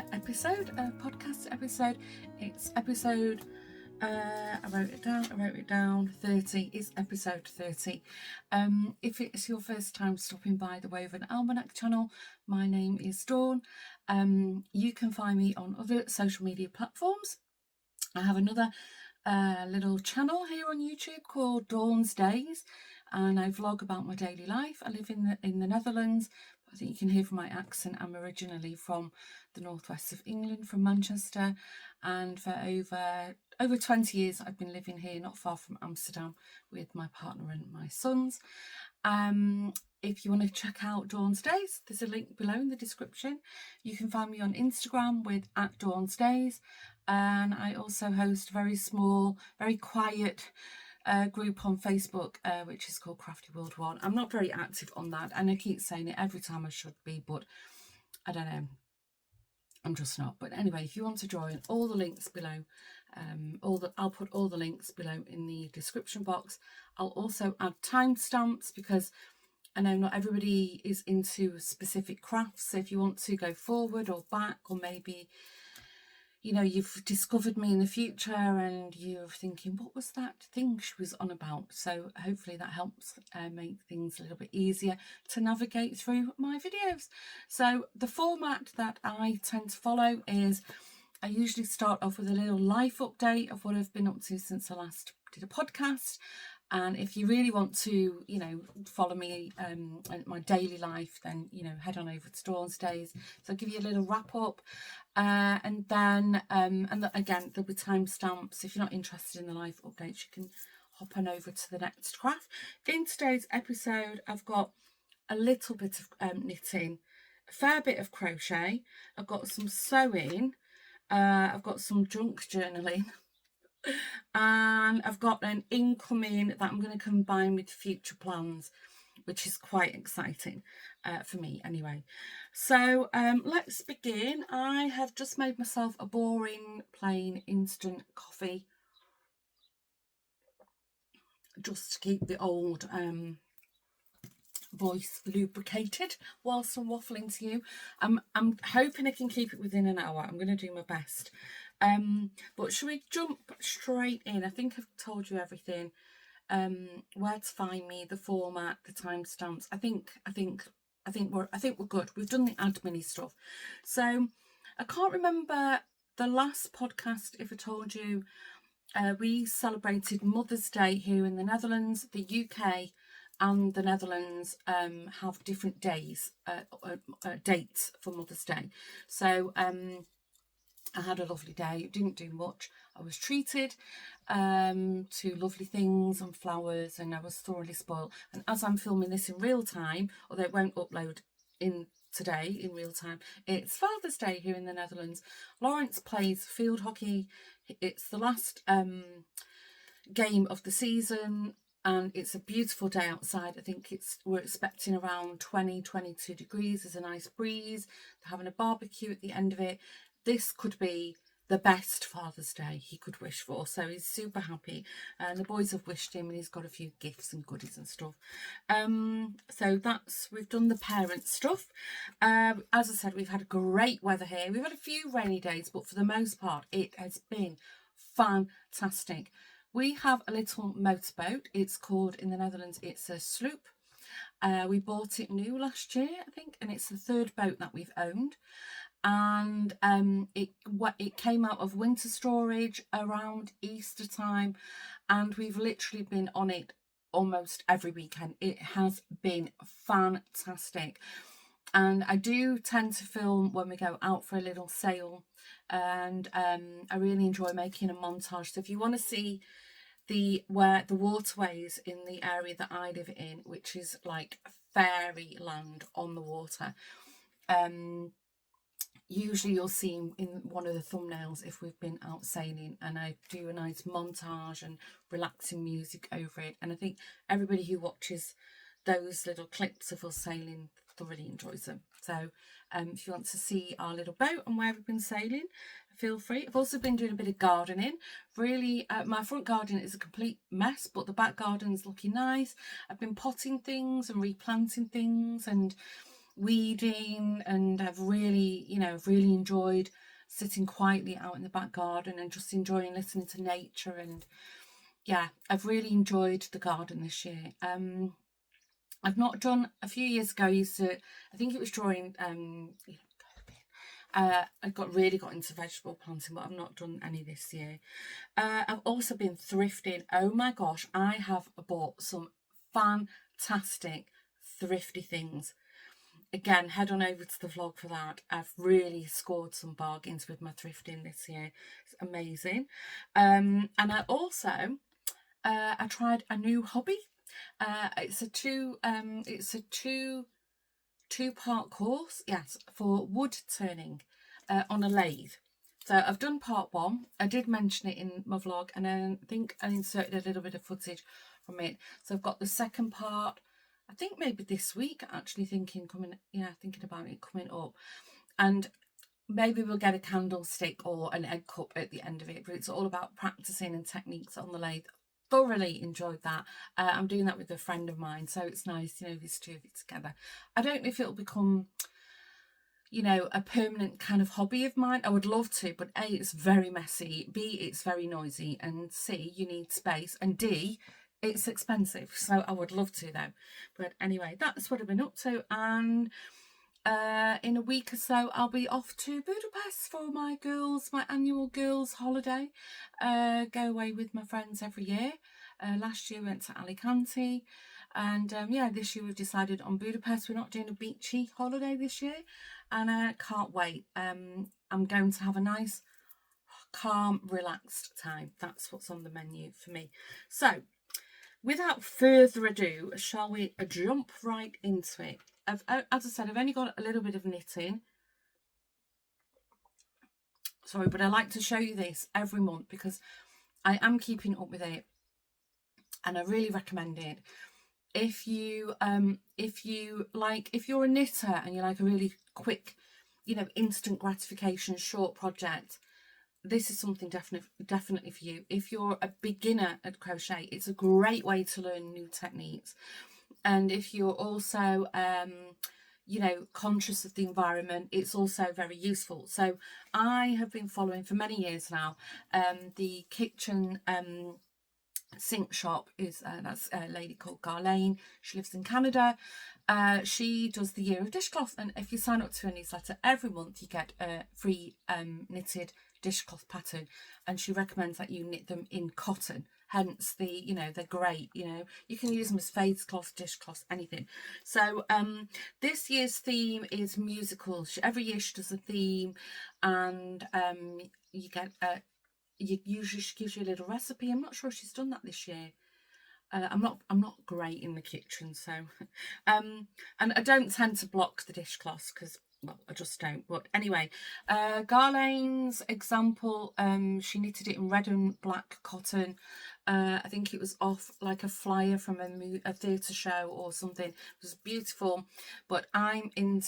podcast episode. It's episode, I wrote it down, 30. It's episode 30. If it's your first time stopping by the Woven Almanac channel, my name is Dawn. You can find me on other social media platforms. I have another little channel here on YouTube called Dawn's Days, and I vlog about my daily life. I live in the Netherlands. I think you can hear from my accent, I'm originally from the northwest of England, from Manchester, and for over 20 years I've been living here not far from Amsterdam with my partner and my sons. If you want to check out Dawn's Days, there's a link below in the description. You can find me on Instagram with @Dawn's Days, and I also host a very small, very quiet group on Facebook, which is called Crafty World 1. I'm not very active on that, and I keep saying it every time I should be, but I don't know, I'm just not. But anyway, if you want to join, all the links below, I'll put all the links below in the description box. I'll also add timestamps because I know not everybody is into specific crafts, so if you want to go forward or back, or maybe you know, you've discovered me in the future and you're thinking, what was that thing she was on about? So hopefully that helps make things a little bit easier to navigate through my videos. So the format that I tend to follow is I usually start off with a little life update of what I've been up to since I last did a podcast. And if you really want to, you know, follow me and my daily life, then, you know, head on over to Dawn's Days. So I'll give you a little wrap up. And then, again, there'll be timestamps. If you're not interested in the life updates, you can hop on over to the next craft. In today's episode, I've got a little bit of knitting, a fair bit of crochet. I've got some sewing. I've got some junk journaling. And I've got an incoming that I'm going to combine with future plans, which is quite exciting for me anyway. So let's begin. I have just made myself a boring plain instant coffee just to keep the old voice lubricated whilst I'm waffling to you. I'm hoping I can keep it within an hour. I'm going to do my best. But should we jump straight in? I think I've told you everything. Where to find me, the format, the timestamps. I think we're good. We've done the admin stuff. So I can't remember the last podcast if I told you we celebrated Mother's Day here in the Netherlands. The UK and the Netherlands have different days, dates for Mother's Day. So I had a lovely day. It didn't do much. I was treated to lovely things and flowers, and I was thoroughly spoiled. And as I'm filming this in real time, although it won't upload in today in real time, it's Father's Day here in the Netherlands. Lawrence plays field hockey. It's the last game of the season, and it's a beautiful day outside. I think we're expecting around 22 degrees. There's a nice breeze. They're having a barbecue at the end of it. This could be the best Father's Day he could wish for. So he's super happy. And the boys have wished him, and he's got a few gifts and goodies and stuff. So we've done the parent stuff. As I said, we've had great weather here. We've had a few rainy days, but for the most part, it has been fantastic. We have a little motorboat. It's called, in the Netherlands, it's a sloop. We bought it new last year, I think, and it's the third boat that we've owned. And it came out of winter storage around Easter time, and we've literally been on it almost every weekend. It has been fantastic, and I do tend to film when we go out for a little sail, and I really enjoy making a montage. So if you want to see the waterways in the area that I live in, which is like fairyland on the water, usually you'll see in one of the thumbnails if we've been out sailing, and I do a nice montage and relaxing music over it. And I think everybody who watches those little clips of us sailing thoroughly enjoys them. So if you want to see our little boat and where we've been sailing, feel free. I've also been doing a bit of gardening. Really, my front garden is a complete mess, but the back garden's looking nice. I've been potting things and replanting things, and weeding, and I've really, really enjoyed sitting quietly out in the back garden and just enjoying listening to nature. And yeah, I've really enjoyed the garden this year. I've not done, a few years ago, I think it was during I really got into vegetable planting, but I've not done any this year. I've also been thrifting. Oh my gosh, I have bought some fantastic thrifty things. Again, head on over to the vlog for that. I've really scored some bargains with my thrifting this year. It's amazing. And I also I tried a new hobby. It's a two-part course, yes, for wood turning on a lathe. So I've done part one. I did mention it in my vlog, and I think I inserted a little bit of footage from it. So I've got the second part, I think maybe this week, actually thinking about it coming up. And maybe we'll get a candlestick or an egg cup at the end of it, but it's all about practicing and techniques on the lathe. Thoroughly enjoyed that. I'm doing that with a friend of mine, so it's nice, these two of it together. I don't know if it'll become, a permanent kind of hobby of mine. I would love to, but A, it's very messy, B, it's very noisy, and C, you need space, and D, it's expensive. So I would love to though. But anyway, that's what I've been up to. And in a week or so I'll be off to Budapest for my annual girls holiday. Go away with my friends every year. Last year we went to Alicante, and yeah, this year we've decided on Budapest. We're not doing a beachy holiday this year, and I can't wait. I'm going to have a nice, calm, relaxed time. That's what's on the menu for me. So without further ado, shall we jump right into it? As I said, I've only got a little bit of knitting. Sorry, but I like to show you this every month because I am keeping up with it, and I really recommend it. If you're a knitter and you like a really quick, instant gratification, short project, this is something definitely for you. If you're a beginner at crochet, it's a great way to learn new techniques. And if you're also conscious of the environment, it's also very useful. So I have been following for many years now the kitchen sink shop. That's a lady called Garlane. She lives in Canada. She does the Year of Dishcloth, and if you sign up to her newsletter every month, you get a free knitted dishcloth pattern, and she recommends that you knit them in cotton, hence they're great. You can use them as fades cloth, dishcloths, anything. So this year's theme is musicals. Every year she does a theme, and you get usually she gives you a little recipe. I'm not sure she's done that this year. I'm not great in the kitchen, so and I don't tend to block the dishcloths because, well, I just don't. But anyway, Garlane's example, she knitted it in red and black cotton. I think it was off like a flyer from a theatre show or something. It was beautiful, but I'm in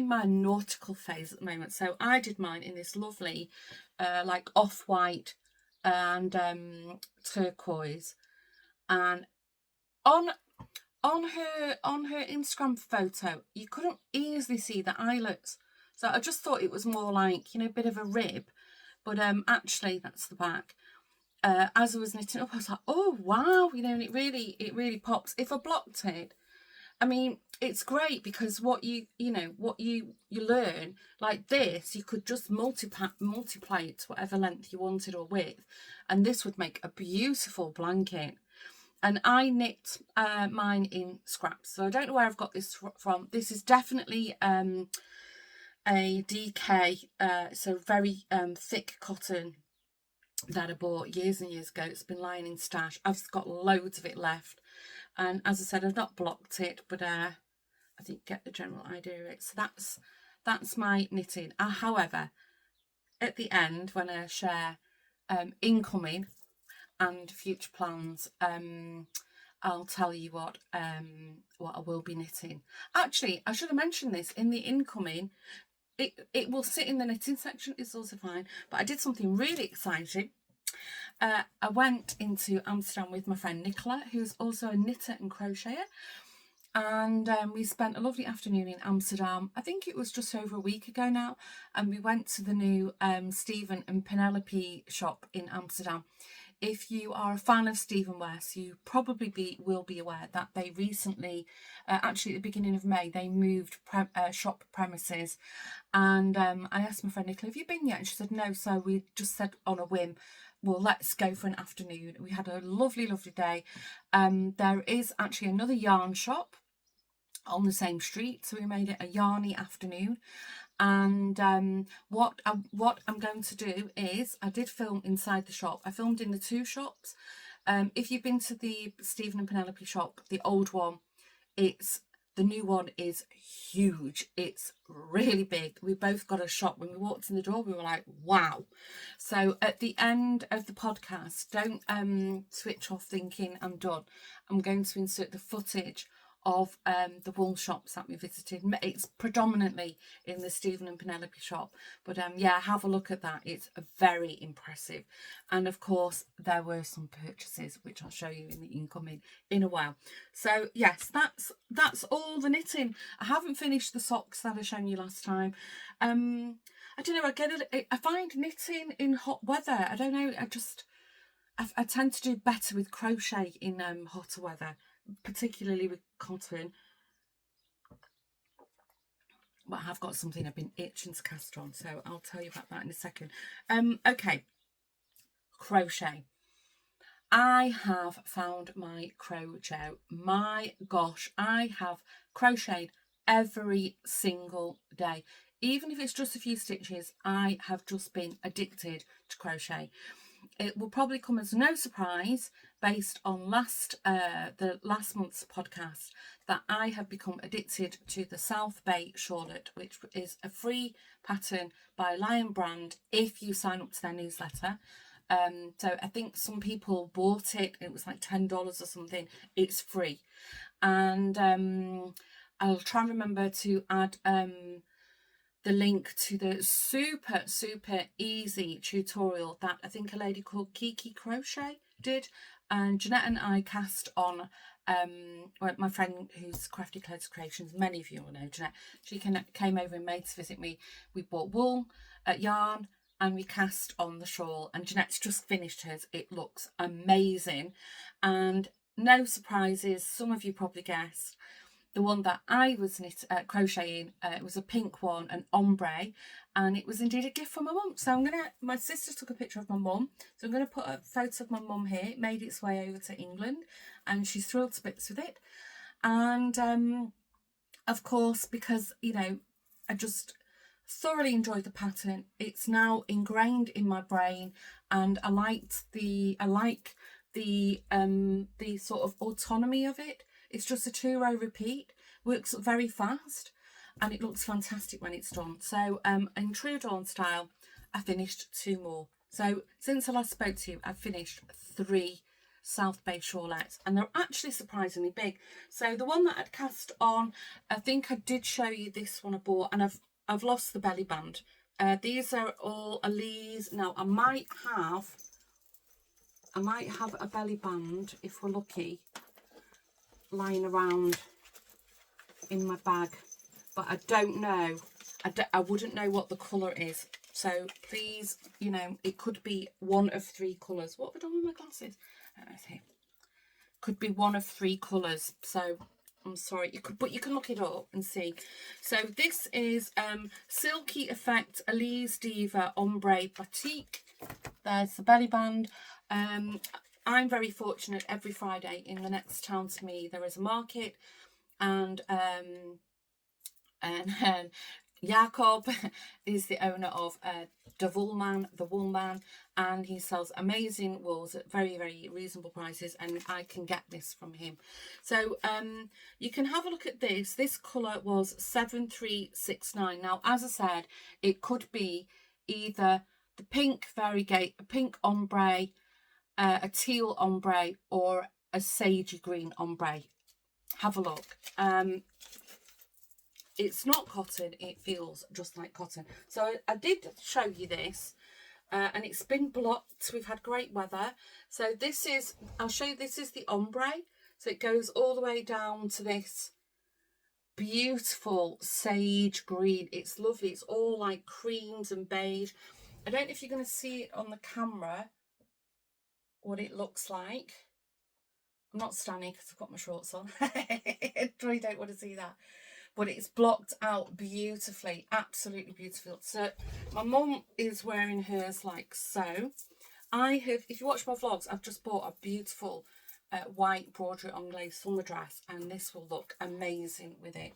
my nautical phase at the moment, so I did mine in this lovely like off-white and turquoise. And on her Instagram photo, you couldn't easily see the eyelets, so I just thought it was more like, a bit of a rib, but actually that's the back. As I was knitting up, I was like, oh wow, and it really pops. If I blocked it, I mean, it's great because what you learn, like this, you could just multiply it to whatever length you wanted or width, and this would make a beautiful blanket. And I knit mine in scraps, so I don't know where I've got this from. This is definitely a DK, so very thick cotton that I bought years and years ago. It's been lying in stash. I've got loads of it left, and as I said, I've not blocked it, but I think get the general idea of it. So that's my knitting. However, at the end, when I share incoming and future plans, I'll tell you what I will be knitting. Actually, I should have mentioned this in the incoming. It will sit in the knitting section. It's also fine. But I did something really exciting. I went into Amsterdam with my friend Nicola, who's also a knitter and crocheter, And we spent a lovely afternoon in Amsterdam. I think it was just over a week ago now, and we went to the new Stephen and Penelope shop in Amsterdam. If you are a fan of Stephen West, you probably will be aware that they recently, actually at the beginning of May, they moved shop premises. And I asked my friend Nicola, have you been yet? And she said no. So we just said on a whim, well, let's go for an afternoon. We had a lovely, lovely day. There is actually another yarn shop on the same street, so we made it a yarny afternoon. And what I'm going to do is, I did film inside the shop. I filmed in the two shops. If you've been to the Stephen and Penelope shop, the old one, the new one is huge. It's really big. We both got a shock. When we walked in the door, we were like, wow. So at the end of the podcast, don't switch off thinking I'm done. I'm going to insert the footage of the wool shops that we visited. It's predominantly in the Stephen and Penelope shop, but yeah, have a look at that. It's very impressive. And of course there were some purchases which I'll show you in the incoming in a while. So yes, that's all the knitting. I haven't finished the socks that I showed you last time. I don't know, I find knitting in hot weather, I don't know, I tend to do better with crochet in hotter weather, particularly with cotton. But I have got something I've been itching to cast on, so I'll tell you about that in a second. Okay, crochet. I have found my crochet. My gosh, I have crocheted every single day. Even if it's just a few stitches, I have just been addicted to crochet. It will probably come as no surprise, based on the last month's podcast, that I have become addicted to the South Bay Shawlet, which is a free pattern by Lion Brand if you sign up to their newsletter. So I think some people bought it. It was like $10 or something. It's free. And I'll try and remember to add the link to the super easy tutorial that I think a lady called Kiki Crochet did, and Jeanette and I cast on my friend who's Crafty Clothes Creations. Many of you will know Jeanette. She came over in May to visit me. We bought wool, yarn, and we cast on the shawl, and Jeanette's just finished hers. It looks amazing, and no surprises. Some of you probably guessed. The one that I was crocheting, it was a pink one, an ombre, and it was indeed a gift from my mum. So my sister took a picture of my mum, so I'm going to put a photo of my mum here. It made its way over to England, and she's thrilled to bits with it. And of course, because, you know, I just thoroughly enjoyed the pattern, it's now ingrained in my brain, and I like the sort of autonomy of it. It's just a 2-row repeat, works very fast, and it looks fantastic when it's done. So in true Dawn style, I finished 2 more. So since I last spoke to you, I've finished 3 South Bay shawlettes, and they're actually surprisingly big. So the one that I'd cast on, I think I did show you this one I bought, and I've lost the belly band. These are all Alize. Now I might have a belly band, if we're lucky, lying around in my bag, but I don't know. I wouldn't know what the colour is, so please, you know, it could be one of 3 colours. What have I done with my glasses? Could be one of 3 colours, so I'm sorry. But you can look it up and see. So this is Silky Effect Alize Diva Ombre Batik. There's the belly band. I'm very fortunate. Every Friday in the next town to me there is a market, and Jacob is the owner of the Wool Man, and he sells amazing wools at very, very reasonable prices, and I can get this from him. So you can have a look at this. This colour was 7369. Now, as I said, it could be either the pink variegate, a pink ombre, a teal ombre, or a sagey green ombre. Have a look. It's not cotton, it feels just like cotton. So I did show you this, and it's been blocked. We've had great weather. So this is, I'll show you, this is the ombre. So it goes all the way down to this beautiful sage green. It's lovely. It's all like creams and beige. I don't know if you're going to see it on the camera, what it looks like. I'm not standing because I've got my shorts on. I really don't want to see that. But it's blocked out beautifully, absolutely beautiful. So my mum is wearing hers like so. I have, if you watch my vlogs, I've just bought a beautiful white broderie anglaise summer dress, and this will look amazing with it.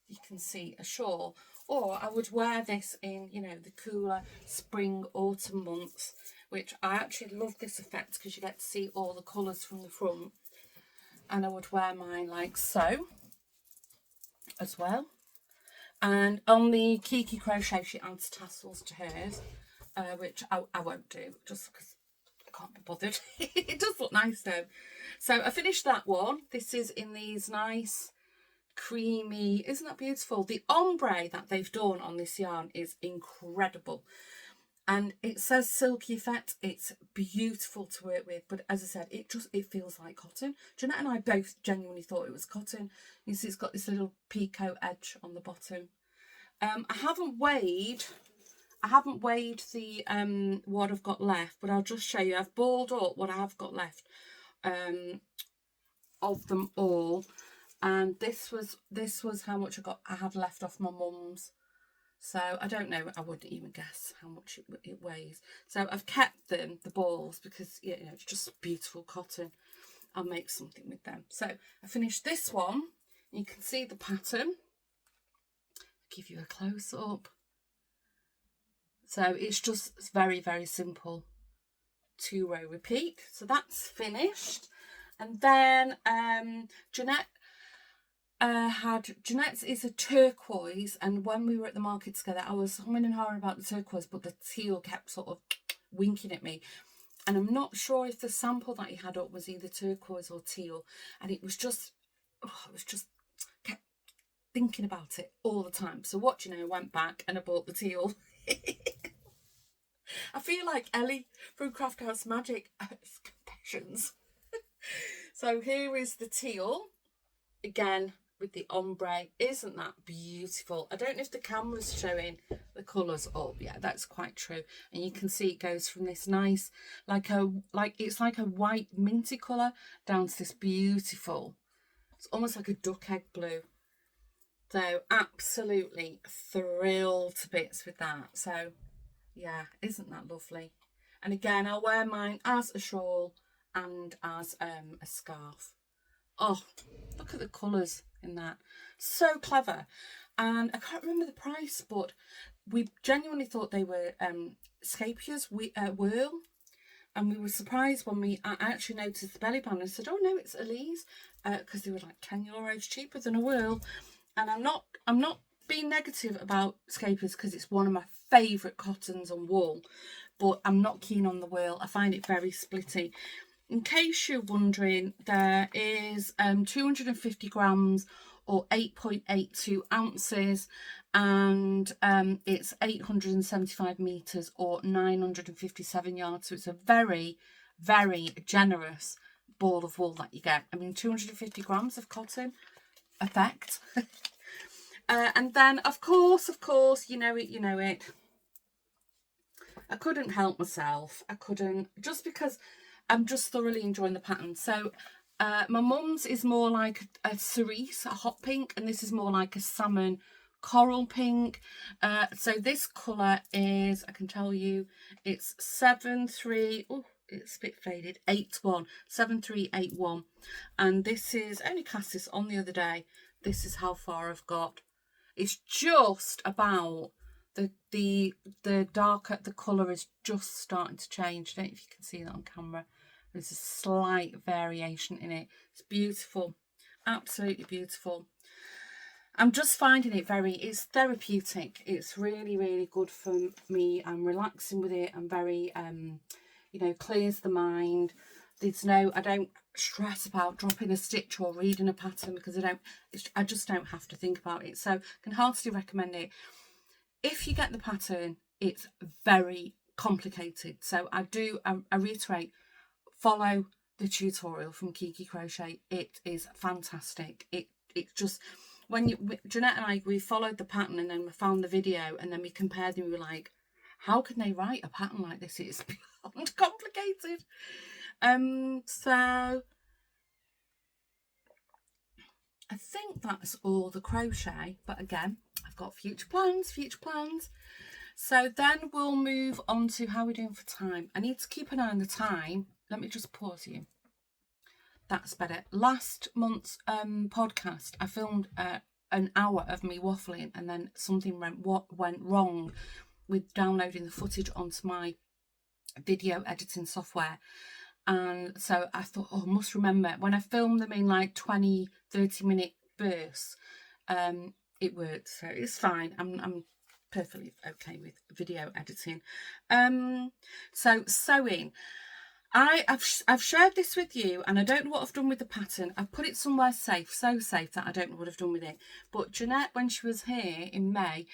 You can see a shawl, or I would wear this in, you know, the cooler spring autumn months, which I actually love this effect because you get to see all the colours from the front. And I would wear mine like so as well. And on the Kiki Crochet, she adds tassels to hers, which I won't do just because I can't be bothered. It does look nice though. So I finished that one. This is in these nice creamy, isn't that beautiful? The ombre that they've done on this yarn is incredible. And it says silky effect. It's beautiful to work with, but as I said, it feels like cotton. Jeanette and I both genuinely thought it was cotton. You see, it's got this little picot edge on the bottom. I haven't weighed the what I've got left, but I'll just show you. I've balled up what I have got left of them all, and this was how much I had left off my mum's. So I don't know, I wouldn't even guess how much it weighs. So I've kept them, the balls, because you know, it's just beautiful cotton. I'll make something with them. So I finished this one. You can see the pattern. I'll give you a close up. So it's just very, very simple 2-row repeat. So that's finished. And then Jeanette's is a turquoise, and when we were at the market together, I was humming and hawing about the turquoise, but the teal kept sort of winking at me, and I'm not sure if the sample that he had up was either turquoise or teal, and it was just kept thinking about it all the time. So what do you know, I went back and I bought the teal. I feel like Ellie from Craft House Magic. Confessions. So here is the teal again with the ombre. Isn't that beautiful? I don't know if the camera's showing the colours up. Yeah, that's quite true. And you can see it goes from this nice, it's like a white minty colour down to this beautiful, it's almost like a duck egg blue. So absolutely thrilled to bits with that. So yeah, isn't that lovely? And again, I'll wear mine as a shawl and as a scarf. Oh, look at the colours in that. So clever. And I can't remember the price, but we genuinely thought they were Scapia's whirl. And we were surprised when I actually noticed the belly band and said, oh no, it's Alize, because they were like €10 cheaper than a whirl. And I'm not being negative about Scapia's because it's one of my favourite cottons and wool, but I'm not keen on the whirl. I find it very splitty. In case you're wondering, there is 250 grams or 8.82 ounces, and it's 875 metres or 957 yards. So it's a very, very generous ball of wool that you get. I mean, 250 grams of cotton effect. And then, of course, you know it. I couldn't help myself. I couldn't, just because I'm just thoroughly enjoying the pattern. So my mum's is more like a cerise, a hot pink, and this is more like a salmon coral pink. So this colour is, I can tell you, it's 73, oh, it's a bit faded, 81, 7381. And this is, only cast this on the other day. This is how far I've got. It's just about the darker, the colour is just starting to change. I don't know if you can see that on camera. There's a slight variation in it. It's beautiful, absolutely beautiful. I'm just finding it it's therapeutic. It's really, really good for me. I'm relaxing with it. I'm very, you know, clears the mind. I don't stress about dropping a stitch or reading a pattern because I just don't have to think about it. So I can heartily recommend it. If you get the pattern, it's very complicated. So I reiterate, follow the tutorial from Kiki Crochet. It is fantastic. It just, when Jeanette and I, we followed the pattern and then we found the video and then we compared them. We were like, how can they write a pattern like this? It's beyond complicated. So I think that's all the crochet, but again, I've got future plans. So then we'll move on to how we're doing for time. I need to keep an eye on the time. Let me just pause you. That's better. Last month's podcast, I filmed an hour of me waffling, and then something went wrong with downloading the footage onto my video editing software. And so I thought, oh, I must remember when I filmed them in like 20-30 minute bursts, it worked. So it's fine. I'm perfectly okay with video editing. So sewing. I've shared this with you, and I don't know what I've done with the pattern. I've put it somewhere safe, so safe that I don't know what I've done with it. But Jeanette, when she was here in May,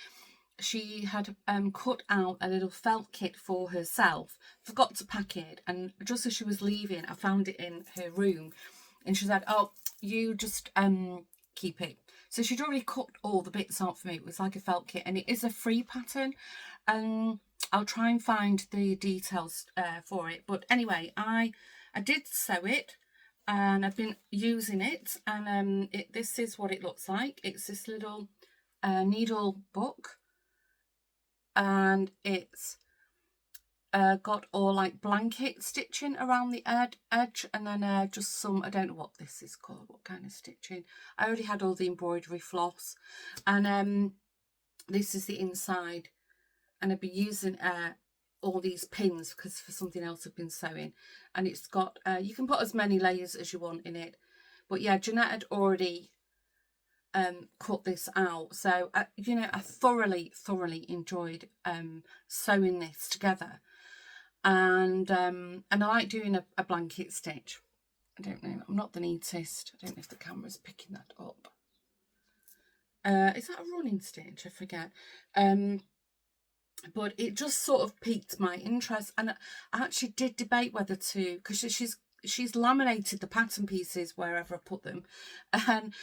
she had cut out a little felt kit for herself, forgot to pack it, and just as she was leaving, I found it in her room, and she said, oh, you just keep it. So she'd already cut all the bits out for me. It was like a felt kit, and it is a free pattern. I'll try and find the details for it. But anyway, I did sew it, and I've been using it, and this is what it looks like. It's this little needle book, and it's got all like blanket stitching around the edge, and then just some, I don't know what this is called, what kind of stitching. I already had all the embroidery floss, and this is the inside. And I've been using all these pins because for something else I've been sewing. And it's got, you can put as many layers as you want in it. But yeah, Jeanette had already cut this out. So, you know, I thoroughly enjoyed sewing this together. And I like doing a blanket stitch. I don't know, I'm not the neatest. I don't know if the camera's picking that up. Is that a running stitch? I forget. But it just sort of piqued my interest, and I actually did debate whether to, because she's laminated the pattern pieces wherever I put them, and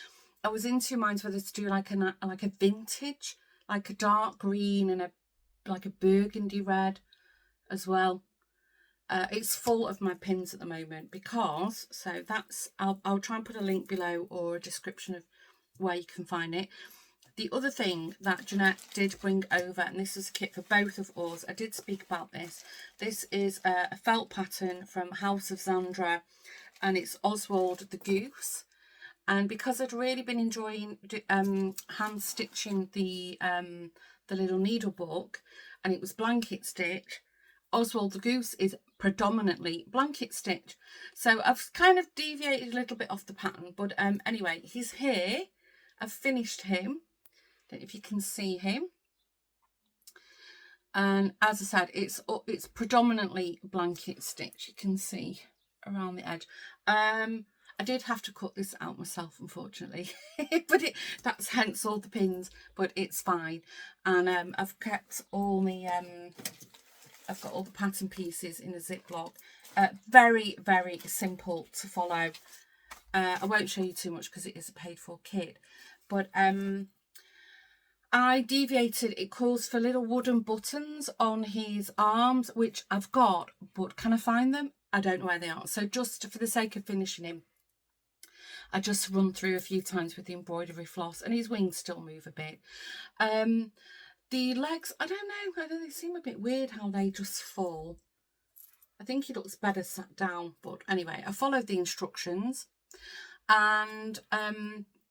I was in two minds whether to do like a vintage, like a dark green and like a burgundy red as well. It's full of my pins at the moment because, so that's, I'll try and put a link below or a description of where you can find it. The other thing that Jeanette did bring over, and this is a kit for both of us, I did speak about this. This is a felt pattern from House of Zandra, and it's Oswald the Goose. And because I'd really been enjoying hand stitching the little needle book, and it was blanket stitch, Oswald the Goose is predominantly blanket stitch. So I've kind of deviated a little bit off the pattern, but anyway, he's here. I've finished him. Don't know if you can see him. And as I said, it's predominantly blanket stitch. You can see around the edge. I did have to cut this out myself, unfortunately, but that's hence all the pins. But it's fine. And I've kept all the I've got all the pattern pieces in a Ziploc. Very simple to follow. I won't show you too much because it is a paid for kit, but I deviated. It calls for little wooden buttons on his arms, which I've got, but can I find them? I don't know where they are. So just for the sake of finishing him, I just run through a few times with the embroidery floss, and his wings still move a bit. The legs, I don't know, they seem a bit weird how they just fall. I think he looks better sat down, but anyway, I followed the instructions. And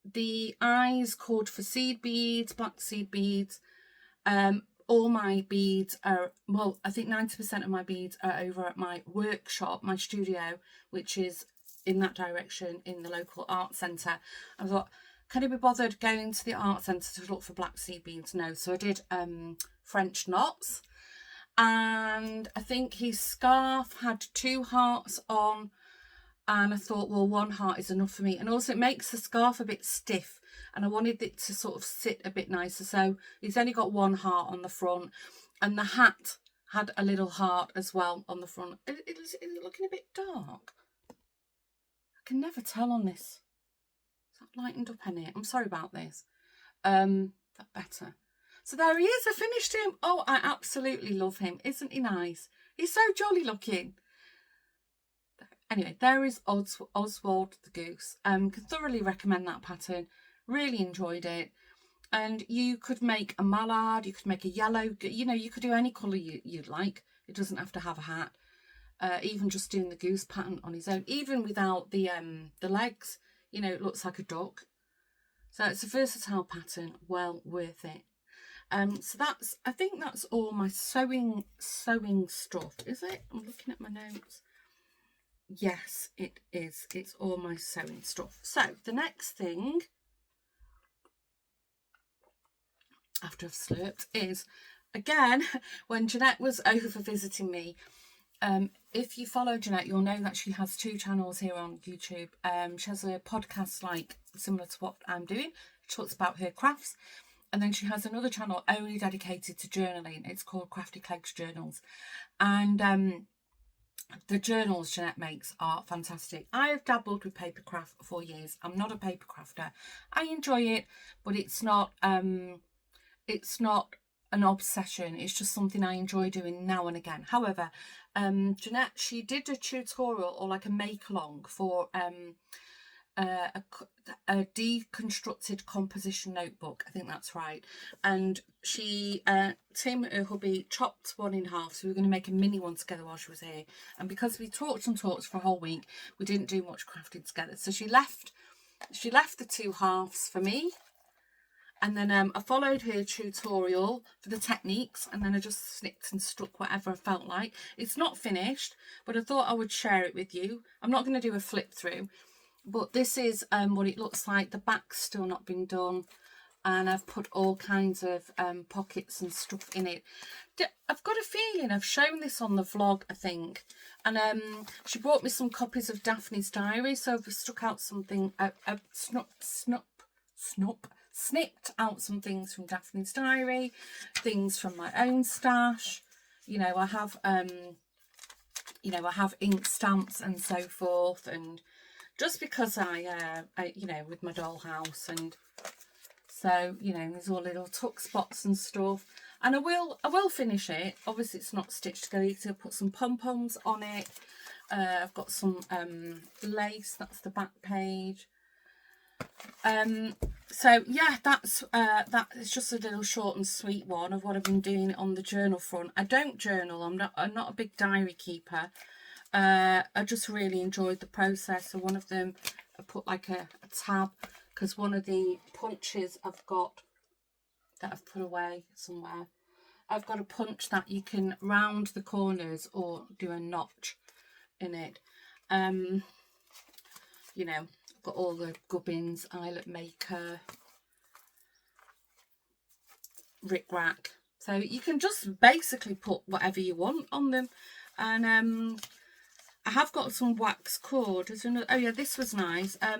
the eyes called for seed beads, black seed beads. All my beads are, well, I think 90% of my beads are over at my workshop, my studio, which is in that direction in the local art centre. I thought, can I be bothered going to the art centre to look for black seed beads? No. So I did French knots. And I think his scarf had 2 hearts on. And I thought, well, 1 heart is enough for me. And also it makes the scarf a bit stiff. And I wanted it to sort of sit a bit nicer. So he's only got 1 heart on the front. And the hat had a little heart as well on the front. Is it looking a bit dark? I can never tell on this. that lightened up any? I'm sorry about this. That better. So there he is. I finished him. Oh, I absolutely love him. Isn't he nice? He's so jolly looking. Anyway, there is Oswald the Goose. Can thoroughly recommend that pattern. Really enjoyed it. And you could make a mallard, you could make a yellow, you know, you could do any colour you'd like. It doesn't have to have a hat. Even just doing the goose pattern on his own, even without the legs, you know, it looks like a duck. So it's a versatile pattern, well worth it. So I think that's all my sewing stuff, is it? I'm looking at my notes. Yes, it is. It's all my sewing stuff. So the next thing, after I've slurped, is, again, when Jeanette was over visiting me, if you follow Jeanette, you'll know that she has 2 channels here on YouTube. She has a podcast like similar to what I'm doing. She talks about her crafts. And then she has another channel only dedicated to journaling. It's called Crafty Clegs Journals. And the journals Jeanette makes are fantastic. I have dabbled with papercraft for years. I'm not a paper crafter. I enjoy it, but it's not an obsession. It's just something I enjoy doing now and again. However, Jeanette, she did a tutorial or like a make along for a deconstructed composition notebook. I think that's right. And she Tim, her hubby, chopped one in half, so we were going to make a mini one together while she was here. And because we talked and talked for a whole week, we didn't do much crafting together, so she left the 2 halves for me. And then I followed her tutorial for the techniques, and then I just snipped and stuck whatever I felt like. It's not finished, but I thought I would share it with you. I'm not going to do a flip through, but this is what it looks like. The back's still not been done, and I've put all kinds of pockets and stuff in it. I've got a feeling I've shown this on the vlog, I think. And she brought me some copies of Daphne's diary, so I've stuck out something. I've snipped out some things from Daphne's diary, things from my own stash. You know, I have ink stamps and so forth, and just because I you know, with my dollhouse, and so, you know, there's all little tuck spots and stuff. And I will finish it. Obviously it's not stitched together, so I'll put some pom-poms on it. I've got some lace, that's the back page. So yeah, that is just a little short and sweet one of what I've been doing on the journal front. I don't journal, I'm not a big diary keeper. I just really enjoyed the process. So one of them, I put like a tab, because one of the punches I've got that I've put away somewhere, I've got a punch that you can round the corners or do a notch in it. You know, I've got all the gubbins, eyelet maker, rick rack, so you can just basically put whatever you want on them. And I have got some wax cord. Oh yeah, this was nice. I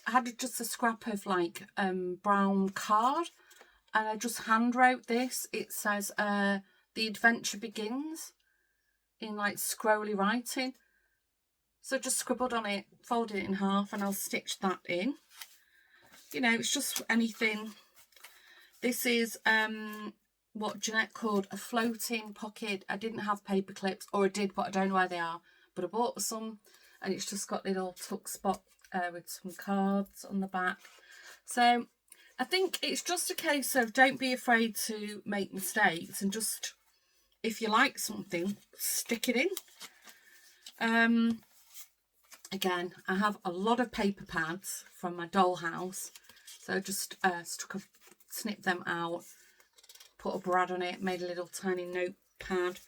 had just a scrap of like brown card, and I just hand wrote this. It says the adventure begins, in like scrolly writing. So just scribbled on it, folded it in half, and I'll stitch that in. You know, it's just anything. This is what Jeanette called a floating pocket. I didn't have paper clips, or I did, but I don't know where they are. But I bought some, and it's just got little tuck spot with some cards on the back. So I think it's just a case of don't be afraid to make mistakes, and just, if you like something, stick it in. Again, I have a lot of paper pads from my dollhouse, so I just snipped them out, put a brad on it, made a little tiny notepad,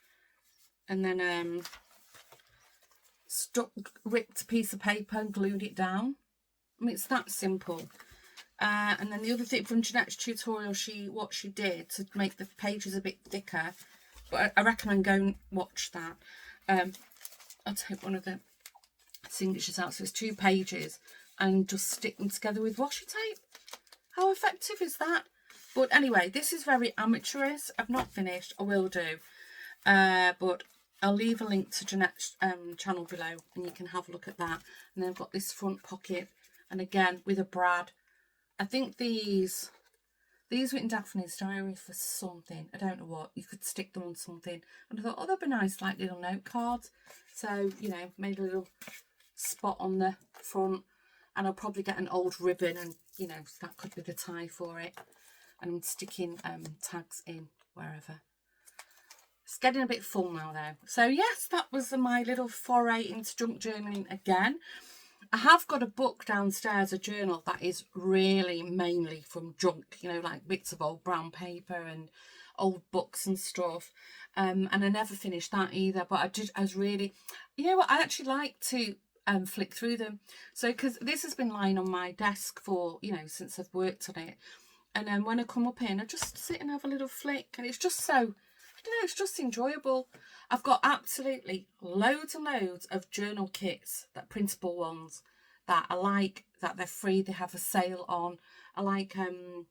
and then ripped a piece of paper and glued it down. I mean, it's that simple. And then the other thing from Jeanette's tutorial, what she did to make the pages a bit thicker, but I recommend go and watch that. I'll take one of the signatures out, so it's 2 pages, and just stick them together with washi tape. How effective is that? But anyway, this is very amateurish. I've not finished. I will do, but I'll leave a link to Jeanette's channel below, and you can have a look at that. And then I've got this front pocket. And again, with a brad. I think these were in Daphne's diary for something. I don't know what. You could stick them on something. And I thought, oh, that'd be nice, like little note cards. So, you know, made a little spot on the front. And I'll probably get an old ribbon and, you know, that could be the tie for it. And I'm sticking tags in wherever. It's getting a bit full now, though. So, yes, that was my little foray into junk journaling again. I have got a book downstairs, a journal that is really mainly from junk, you know, like bits of old brown paper and old books and stuff. And I never finished that either. But I was really, you know what, I actually like to flick through them. So, because this has been lying on my desk for, you know, since I've worked on it. And then when I come up in, I just sit and have a little flick. And it's just so, I don't know, it's just enjoyable. I've got absolutely loads and loads of journal kits, that printable ones, that I like, that they're free, they have a sale on. I like, oh,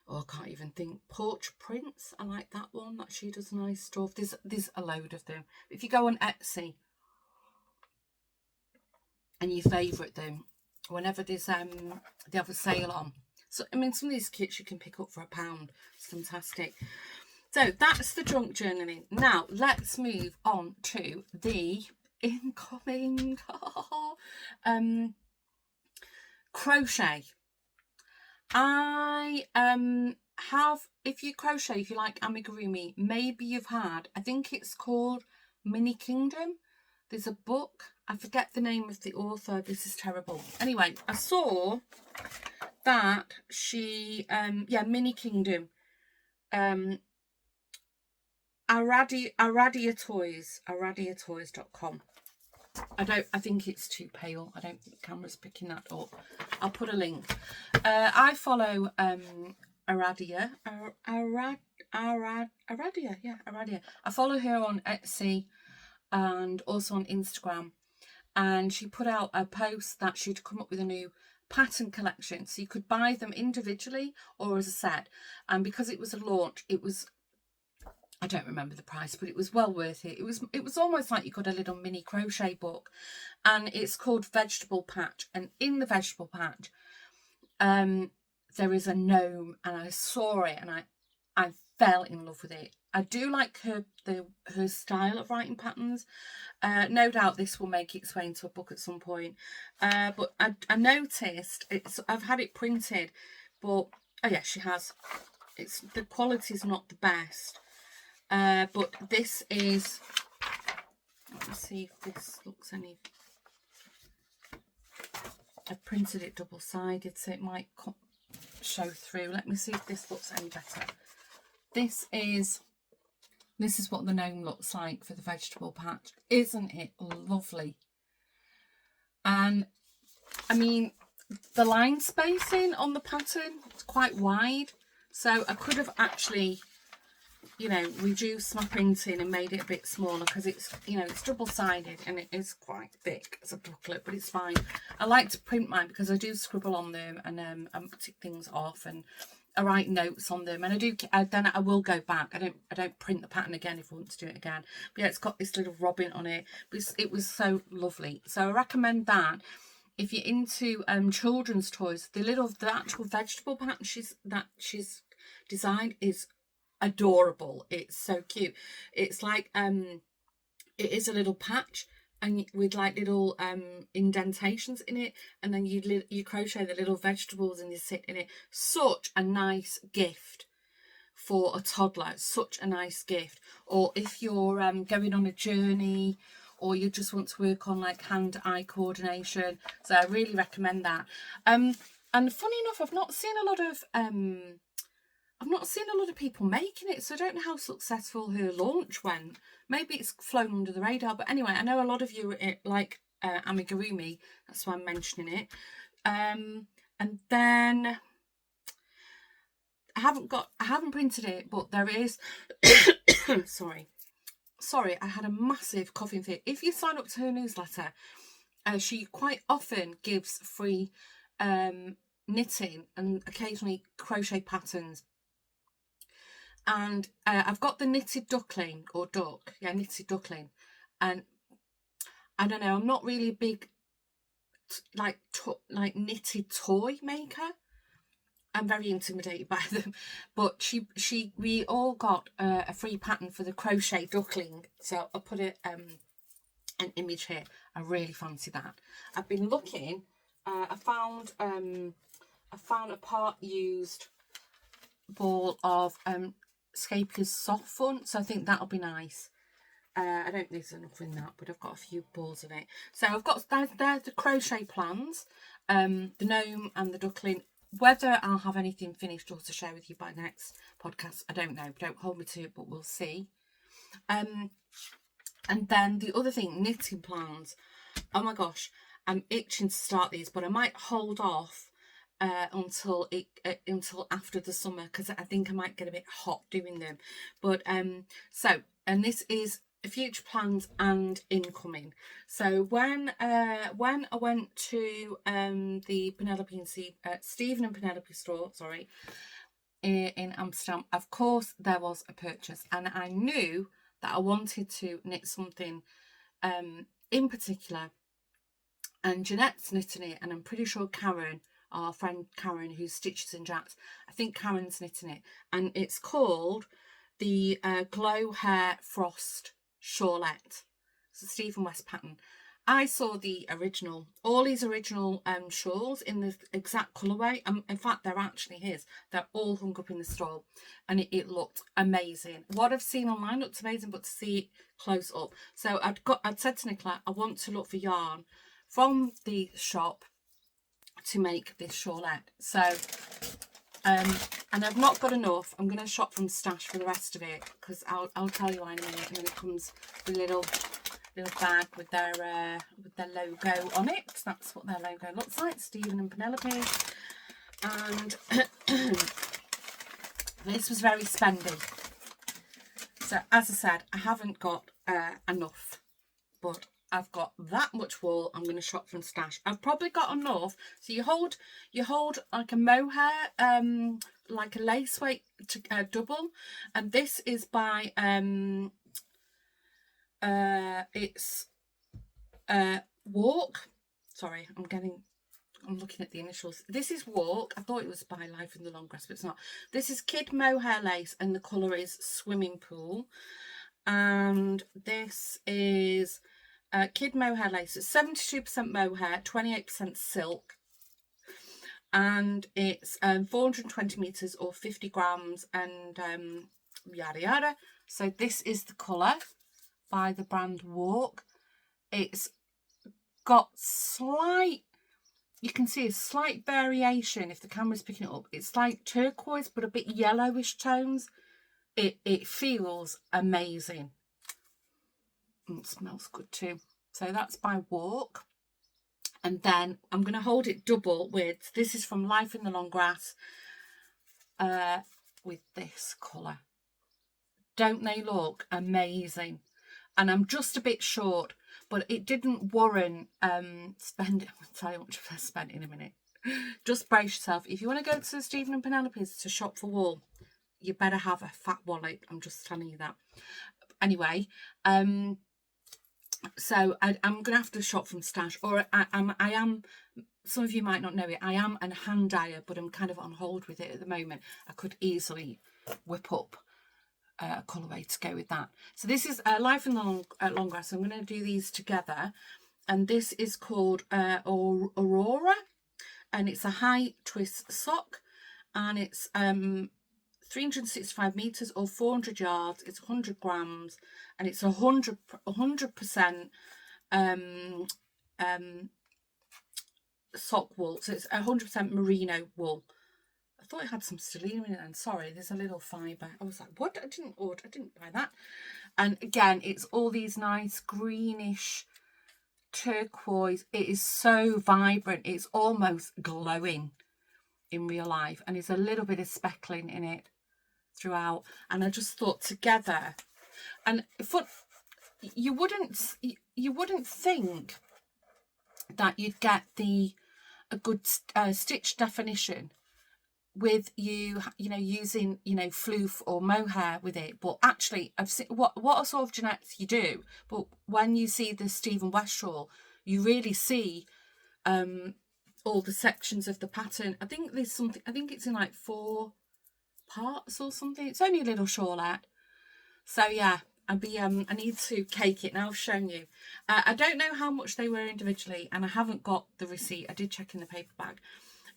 I can't even think, Porch Prints. I like that one, that she does nice stuff. There's a load of them. If you go on Etsy and you favourite them, whenever there's they have a sale on. So, I mean, some of these kits you can pick up for £1. It's fantastic. So that's the junk journaling. Now let's move on to the incoming crochet. I have, if you crochet, if you like amigurumi, maybe you've had, I think it's called Mini Kingdom. There's a book, I forget the name of the author, this is terrible. Anyway, I saw that she yeah, Mini Kingdom, aradiatoys.com. I think it's too pale. I don't think the camera's picking that up. I'll put a link. I follow Aradia. Aradia. I follow her on Etsy and also on Instagram. And she put out a post that she'd come up with a new pattern collection. So you could buy them individually or as a set. And because it was a launch, it was, I don't remember the price, but it was well worth it. It was almost like you got a little mini crochet book, and it's called Vegetable Patch. And in the Vegetable Patch, there is a gnome, and I saw it, and I fell in love with it. I do like her style of writing patterns. No doubt this will make its way into a book at some point. But I noticed I've had it printed, but oh yeah, she has. The quality's not the best. But this is, let me see if this looks any, I've printed it double-sided so it might show through. Let me see if this looks any better. This is what the gnome looks like for the Vegetable Patch. Isn't it lovely? And I mean, the line spacing on the pattern is quite wide, so I could have actually, you know, reduced my printing and made it a bit smaller, because it's, you know, it's double-sided and it is quite thick as a booklet, but it's fine. I like to print mine because I do scribble on them, and I tick things off, and I write notes on them, and then I will go back. I don't print the pattern again if I want to do it again. But yeah, it's got this little robin on it. But it was so lovely. So I recommend that. If you're into children's toys, the actual vegetable pattern she's designed is adorable. It's so cute. It's like it is a little patch, and with like little indentations in it, and then you crochet the little vegetables and you sit in it. Such a nice gift for a toddler. Such a nice gift. Or if you're going on a journey, or you just want to work on like hand-eye coordination. So I really recommend that. And funny enough, I've not seen a lot of people making it, so I don't know how successful her launch went. Maybe it's flown under the radar, but anyway, I know a lot of you like amigurumi, that's why I'm mentioning it. And then I haven't printed it, but there is sorry, I had a massive coughing fit. If you sign up to her newsletter, she quite often gives free knitting and occasionally crochet patterns. And I've got the knitted duckling, or duck, yeah, knitted duckling. And I don't know, I'm not really a big like knitted toy maker. I'm very intimidated by them, but we all got a free pattern for the crochet duckling, so I'll put an image here. I really fancy that. I've been looking. I found a part used ball of Scapia's soft fun, so I think that'll be nice. I don't think there's enough in that, but I've got a few balls of it. So I've got there's the crochet plans, the gnome and the duckling. Whether I'll have anything finished or to share with you by next podcast, I don't know. Don't hold me to it, but we'll see. And then the other thing, knitting plans. Oh my gosh, I'm itching to start these, but I might hold off until after the summer, because I think I might get a bit hot doing them. But and this is future plans and incoming. So when I went to the Penelope and Stephen and Penelope store, in Amsterdam, of course there was a purchase, and I knew that I wanted to knit something in particular, and Jeanette's knitting it, and I'm pretty sure Karen, our friend Karen, who stitches and jacks, I think Karen's knitting it, and it's called the Glow Hair Frost Shawlette. It's a Stephen West pattern. I saw the original, all these original shawls in the exact colourway. In fact, they're actually his. They're all hung up in the store, and it looked amazing. What I've seen online looks amazing, but to see it close up. So I'd said to Nicola, I want to look for yarn from the shop to make this shawlette. So and I've not got enough. I'm going to shop from Stash for the rest of it, because I'll tell you why in a minute. And then it comes with a little bag with their logo on it. That's what their logo looks like, Stephen and Penelope. And this was very spendy. So as I said, I haven't got enough, but I've got that much wool. I'm going to shop from Stash. I've probably got enough. So you hold like a mohair, like a lace weight to double, and this is by it's Walk. Sorry, I'm looking at the initials. This is Walk. I thought it was by Life in the Long Grass, but it's not. This is Kid Mohair Lace, and the colour is Swimming Pool. And this is Kid Mohair Lace. It's 72% mohair, 28% silk. And it's 420 metres or 50 grams and yada yada. So this is the colour by the brand Walk. It's got you can see a slight variation if the camera's picking it up. It's like turquoise but a bit yellowish tones. It feels amazing. And it smells good too. So that's by Walk. And then I'm going to hold it double with, this is from Life in the Long Grass, with this colour. Don't they look amazing? And I'm just a bit short, but it didn't warrant spending. I'll tell you how much I've spent in a minute. Just brace yourself. If you want to go to Stephen and Penelope's to shop for wool, you better have a fat wallet. I'm just telling you that. Anyway, so I'm going to have to shop from Stash, or I am, some of you might not know it, I am a hand dyer, but I'm kind of on hold with it at the moment. I could easily whip up a colourway to go with that. So this is Life in the Long Grass. I'm going to do these together, and this is called Aurora, and it's a high twist sock, and it's 365 metres or 400 yards. It's 100 grams, and it's 100% sock wool. So it's 100% merino wool. I thought it had some stellina in it, and sorry, there's a little fibre. I was like, what? I didn't buy that. And again, it's all these nice greenish turquoise. It is so vibrant. It's almost glowing in real life, and there's a little bit of speckling in it throughout. And I just thought together, and you wouldn't think that you'd get a good stitch definition with you know, using, you know, floof or mohair with it. But actually, I've seen what a sort of Jeanette's you do, but when you see the Stephen West shawl, you really see all the sections of the pattern. I think there's something, I think it's in like 4 parts or something. It's only a little shawlette. So yeah, I need to cake it, and I've shown you. I don't know how much they were individually, and I haven't got the receipt. I did check in the paper bag,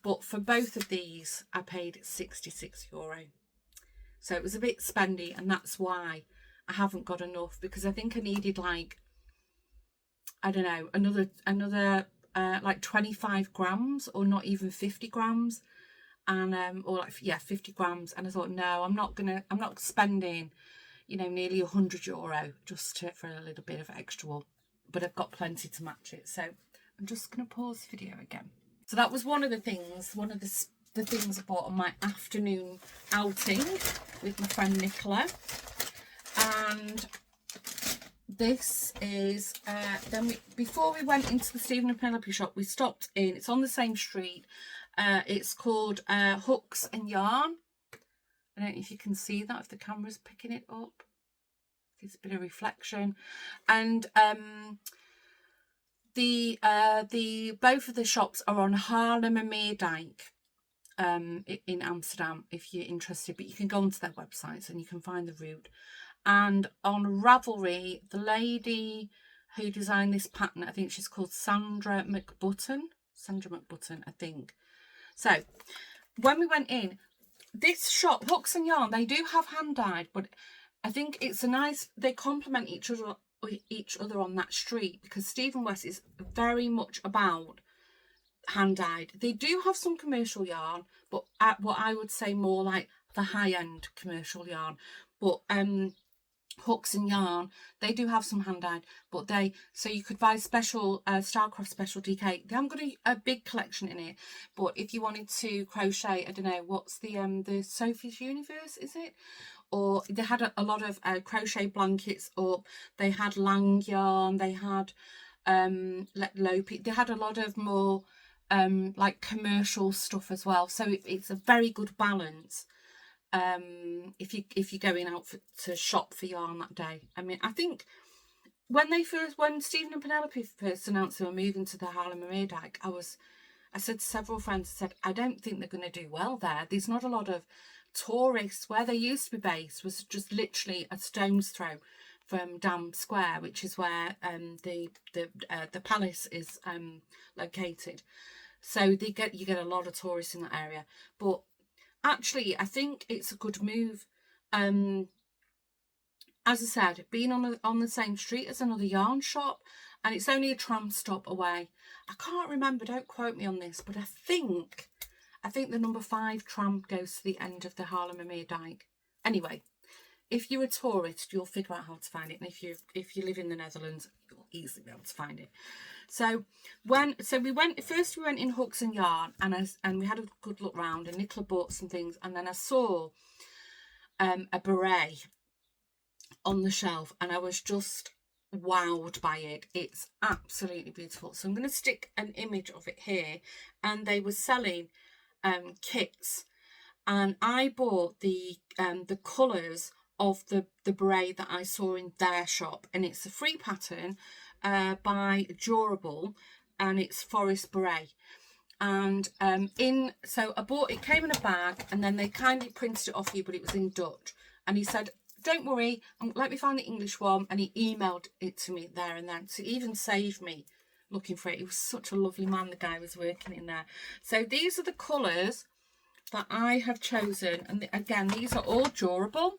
but for both of these I paid €66. So it was a bit spendy, and that's why I haven't got enough, because I think I needed like, I don't know, another like 25 grams, or not even 50 grams, and or like, yeah, 50 grams. And I thought, no, I'm not spending, you know, nearly €100 just for a little bit of extra wool, but I've got plenty to match it. So I'm just going to pause the video again. So that was one of the things I bought on my afternoon outing with my friend Nicola. And this is before we went into the Stephen and Penelope shop, we stopped in, it's on the same street, it's called Hooks and Yarn. I don't know if you can see that, if the camera's picking it up. It's a bit of reflection. And both of the shops are on Haarlem and Meerdijk in Amsterdam, if you're interested, but you can go onto their websites and you can find the route. And on Ravelry, the lady who designed this pattern, I think she's called Sandra McButton, I think. So when we went in, this shop, Hooks and Yarn, they do have hand dyed, but I think it's a nice, they complement each other on that street, because Stephen West is very much about hand dyed. They do have some commercial yarn, but what I would say more like the high end commercial yarn. But Hooks and Yarn, they do have some hand dyed, but so you could buy special Starcraft special DK. They haven't got a big collection in it, but if you wanted to crochet, I don't know, what's the Sophie's Universe, is it? Or they had a lot of crochet blankets up. They had Lang yarn, they had Lopi, they had a lot of more like commercial stuff as well. So it's a very good balance if you're going out to shop for yarn that day. I mean, I think when Stephen and Penelope first announced they were moving to the Haarlem and Meerdijk, I said to several friends, I said, I don't think they're going to do well there. There's not a lot of tourists. Where they used to be based was just literally a stone's throw from Dam Square, which is where the palace is located. So you get a lot of tourists in that area. But actually, I think it's a good move. As I said, being on the same street as another yarn shop, and it's only a tram stop away. I can't remember, don't quote me on this, but I think the number 5 tram goes to the end of the Haarlem and Meerdijk. Anyway, if you're a tourist, you'll figure out how to find it, and if you live in the Netherlands, you'll easily be able to find it. So we went in Hooks and Yarn, and we had a good look round, and Nicola bought some things, and then I saw a beret on the shelf, and I was just wowed by it. It's absolutely beautiful. So I'm going to stick an image of it here, and they were selling kits, and I bought the colours of the beret that I saw in their shop, and it's a free pattern by Durable, and it's Forest Beret. And so I bought it, came in a bag, and then they kindly printed it off you, but it was in Dutch. And he said, don't worry, let me find the English one, and he emailed it to me there and then, so he even saved me looking for it. He was such a lovely man, the guy was working in there. So these are the colours that I have chosen, and again, these are all Durable.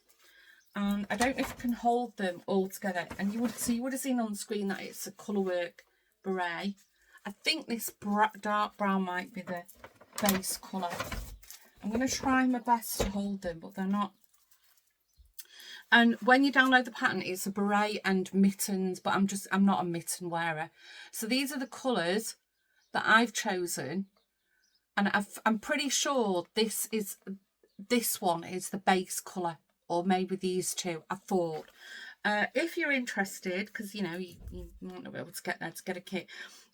And I don't know if I can hold them all together. And you would have seen on the screen that it's a colourwork beret. I think this dark brown might be the base colour. I'm going to try my best to hold them, but they're not. And when you download the pattern, it's a beret and mittens, but I'm not a mitten wearer. So these are the colours that I've chosen, and I'm pretty sure this one is the base colour. Or maybe these two, I thought. If you're interested, because you might not be able to get there to get a kit.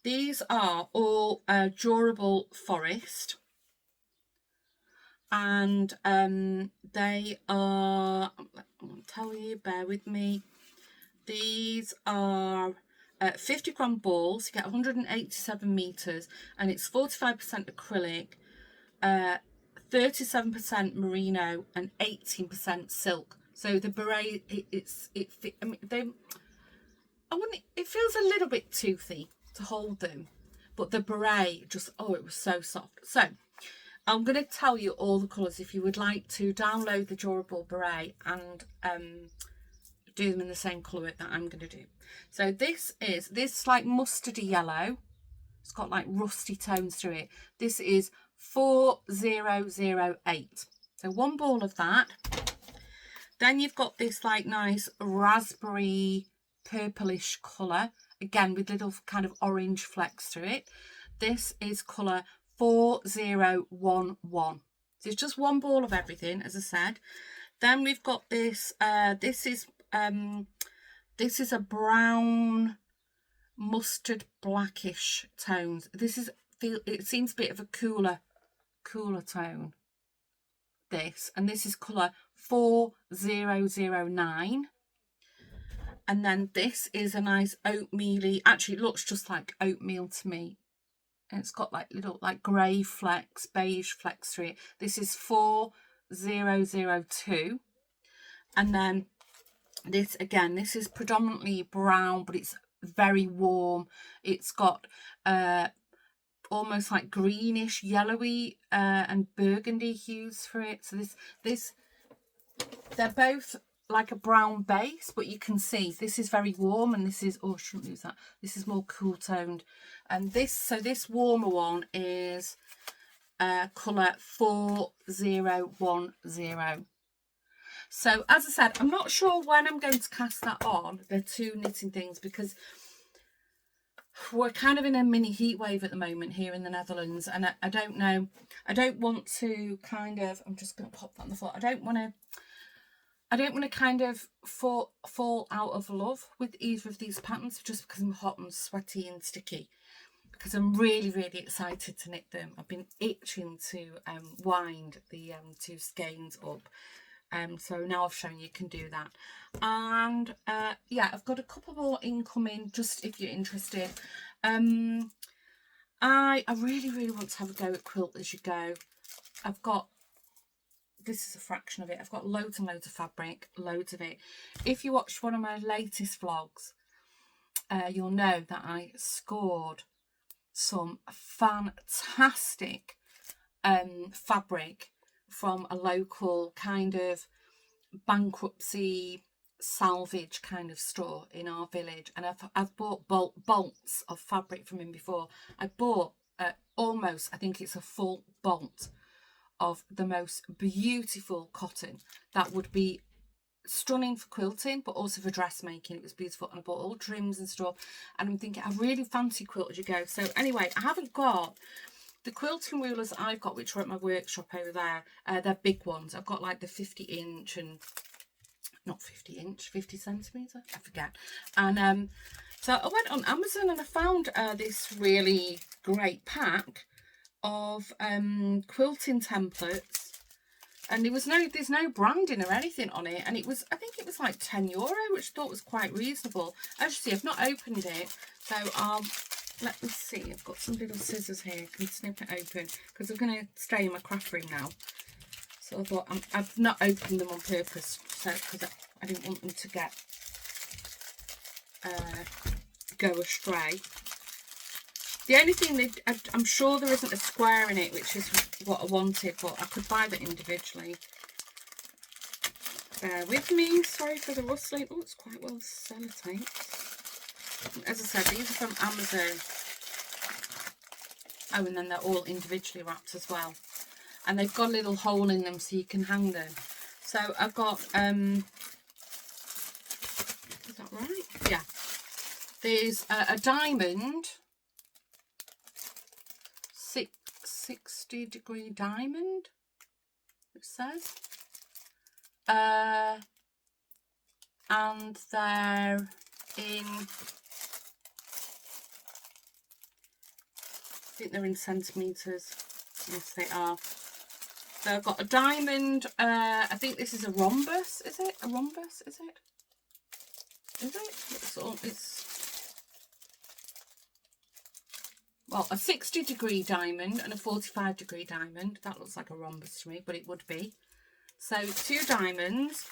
These are all Durable Forest, and they are, I'll tell you, bear with me. These are 50-gram balls. You get 187 meters, and it's 45% acrylic, 37% merino, and 18% silk. So the beret, I mean, it feels a little bit toothy to hold them, but the beret just, oh, it was so soft. So I'm going to tell you all the colours if you would like to download the durable beret and do them in the same colour that I'm going to do. So this like mustardy yellow. It's got like rusty tones through it. This is 4008. So one ball of that. Then you've got this like nice raspberry purplish colour, again with little kind of orange flecks through it. This is colour 4011. So it's just one ball of everything, as I said. Then we've got this. This is a brown mustard blackish tones. It seems a bit of a cooler tone. This, and this is colour 4009. And then this is a nice oatmeal-y, actually it looks just like oatmeal to me. And it's got like little like grey flecks, beige flecks through it. This is 4002. And then this, again, this is predominantly brown, but it's very warm. It's got almost like greenish, yellowy and burgundy hues for it. So they're both like a brown base, but you can see this is very warm, and this is, oh, I shouldn't use that. This is more cool toned. And this warmer one is colour 4010. So as I said, I'm not sure when I'm going to cast that on, the two knitting things, because we're kind of in a mini heat wave at the moment here in the Netherlands, and I don't know, I don't want to kind of, I'm just going to pop that on the floor. I don't want to kind of fall out of love with either of these patterns just because I'm hot and sweaty and sticky, because I'm really, really excited to knit them. I've been itching to wind the two skeins up. So now I've shown you can do that. And yeah, I've got a couple more incoming, just if you're interested. I really, really want to have a go at Quilt As You Go. I've got, this is a fraction of it. I've got loads and loads of fabric, loads of it. If you watched one of my latest vlogs, you'll know that I scored some fantastic fabric from a local kind of bankruptcy salvage kind of store in our village, and I've bought bolts of fabric from him before. I bought almost, I think it's a full bolt of the most beautiful cotton that would be stunning for quilting, but also for dressmaking. It was beautiful, and I bought all trims and stuff, and I'm thinking I really fancy Quilt As You Go. So anyway, I haven't got the quilting rulers I've got, which are at my workshop over there. They're big ones. I've got like the 50-inch and not 50-inch, 50 centimetre, I forget. And so I went on Amazon and I found this really great pack of quilting templates, and there's no branding or anything on it, and I think it was like €10, which I thought was quite reasonable. As you see, I've not opened it, so let me see. I've got some little scissors here. I can snip it open because I'm going to stay in my craft room now. So I thought I've not opened them on purpose, so because I didn't want them to get go astray. The only thing I'm sure there isn't a square in it, which is what I wanted, but I could buy that individually. Bear with me. Sorry for the rustling. Oh, it's quite well sellotaped. As I said, these are from Amazon. Oh, and then they're all individually wrapped as well. And they've got a little hole in them so you can hang them. So I've got, is that right? Yeah. There's a diamond, 60-degree diamond, it says. And they're in, I think they're in centimetres. Yes, they are. So I've got a diamond. I think this is a rhombus. Is it a rhombus? Is it? Is it? It's well, a 60-degree diamond and a 45-degree diamond. That looks like a rhombus to me, but it would be. So 2 diamonds,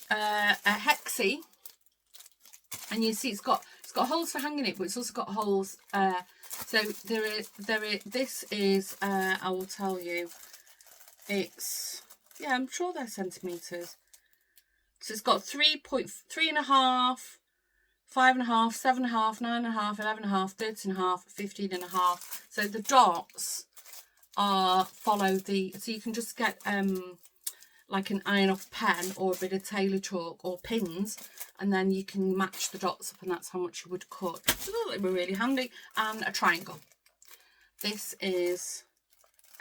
a hexie, and you see it's got holes for hanging it, but it's also got holes. So this is I will tell you, it's, yeah, I'm sure they're centimeters. So it's got 3.3.5, 5.5, 7.5, 9.5, 11.5, 13.5, 15.5. So the dots follow the, so you can just get like an iron off pen or a bit of tailor chalk or pins, and then you can match the dots up, and that's how much you would cut. So that would be really handy. And a triangle. This is